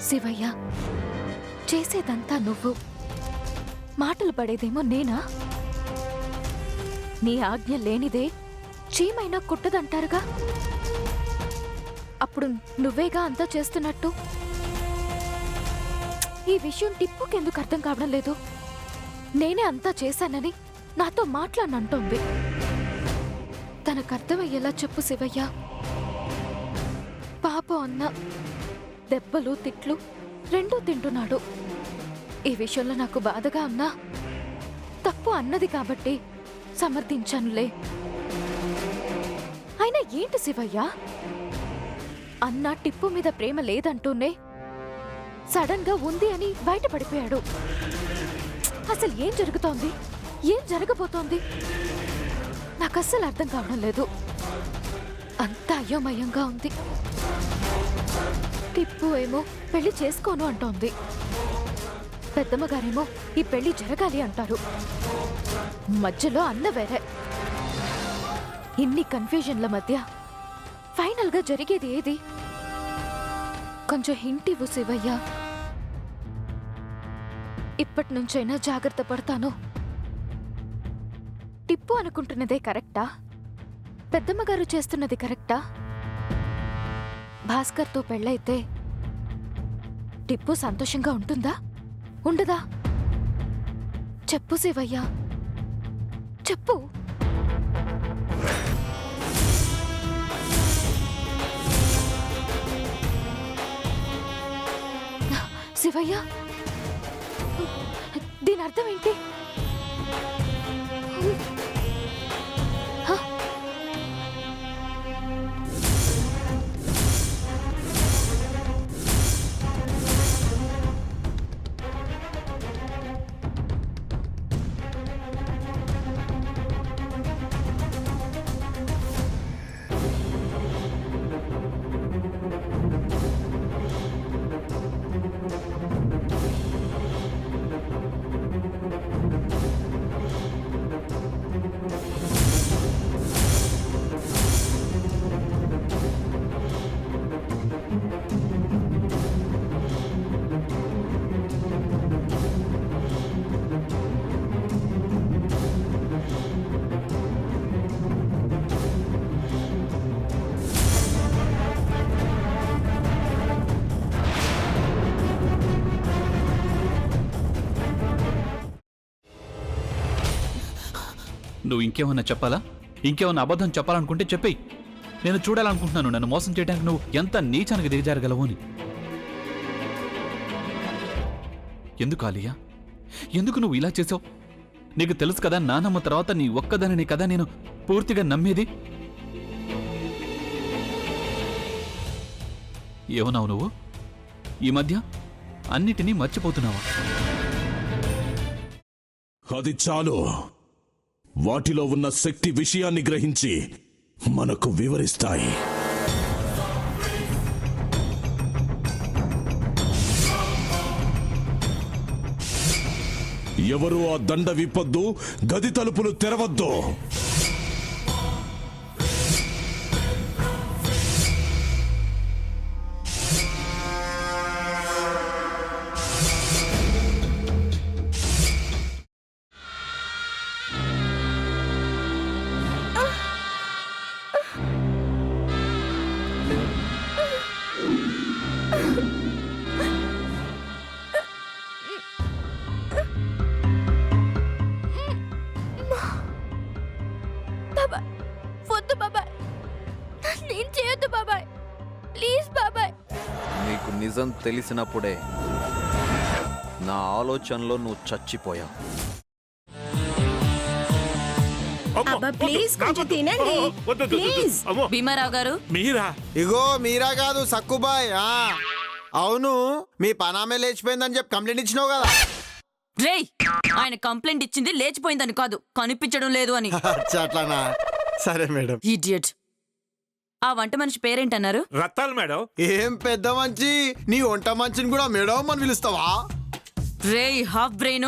శివయ్య, చేసేదంతా నువ్వు, మాటలు పడేదేమో నేనా? నీ ఆజ్ఞ లేనిదే చీమైనా కుట్టదంటారుగా. అప్పుడు నువ్వేగా అంతా చేస్తున్నట్టు. ఈ విషయం టిప్పుకెందుకు అర్థం కావడం లేదు? నేనే అంతా చేశానని నాతో మాట్లాడనంటోంది. తనకర్థమయ్యేలా చెప్పు శివయ్య. పాపం అన్న దెబ్బలు తిట్లు రెండూ తింటున్నాడు. ఈ విషయంలో నాకు బాధగా ఉన్నా తప్పు అన్నది కాబట్టి సమర్థించానులే. అయినా ఏంటి శివయ్య, అన్న టిప్పు మీద ప్రేమ లేదంటూనే సడన్ గా ఉంది అని బయటపడిపోయాడు. అసలు ఏం జరుగుతోంది, ఏం జరగబోతోంది నాకు అస్సలు అర్థం కావడం లేదు. అంతా అయోమయంగా ఉంది. టిప్పు ఏమో పెళ్లి చేసుకోను అంటోంది, పెద్దమ్మగారేమో ఈ పెళ్లి జరగాలి అంటారు. మధ్యలో అన్న వేరే. ఇన్ని కన్ఫ్యూజన్ల మధ్య ఫైనల్ గా జరిగేది ఏది? కొంచెం హింట్ ఇవ్వు శివయ్య. ఇప్పటి నుంచైనా జాగ్రత్త పడతాను. టిప్పు అనుకుంటున్నదే కరెక్టా? పెద్దమ్మగారు చేస్తున్నది కరెక్టా? భాస్కర్తో పెళ్ళైతే టిప్పు సంతోషంగా ఉంటుందా, ఉండదా? చెప్పు శివయ్య, చెప్పు. శివయ్య, దీని అర్థం ఏంటి? నువ్వు ఇంకేమన్నా చెప్పాలా? ఇంకేమన్నా అబద్ధం చెప్పాలనుకుంటే చెప్పేయి. నేను చూడాలనుకుంటున్నాను నన్ను మోసం చేయడానికి నువ్వు ఎంత నీచానికి దిగజారగలవు అని. ఎందుకు ఆలియా, ఎందుకు నువ్వు ఇలా చేసావు? నీకు తెలుసు కదా నానమ్మ తర్వాత నీ ఒక్కదానిని కదా నేను పూర్తిగా నమ్మేది. ఏమన్నావు నువ్వు? ఈ మధ్య అన్నిటినీ మర్చిపోతున్నావా? అది చాలు. వాటిలో ఉన్న శక్తి విషయాన్ని గ్రహించి మనకు వివరిస్తాయి. ఎవరు ఆ దండ విప్పొద్దు, గది తలుపులు తెరవద్దు. నీకు నిజం తెలిసినప్పుడే నా ఆలోచనలో నువ్వు చచ్చిపోయావు. భీమారావు గారు, మీరా? ఇగో మీరా కాదు, సక్కుబాయ్. అవును, మీ పనామే లేచిపోయిందని చెప్పి కంప్లైంట్ ఇచ్చినావు కదా. రేయ్, ఆయన కంప్లైంట్ ఇచ్చింది లేచిపోయిందని కాదు, కనిపించడం లేదు అని. అట్లానా? సరే మేడం. ఇడియట్. ఆ వంట మనిషి పేరేంటన్నారు? రత్తాలు మేడం. ఏం పెద్ద మంచి, నీ వంట మంచిని కూడా మేడం అని పిలుస్తావా? రేయ్ హాఫ్ బ్రెయిన్,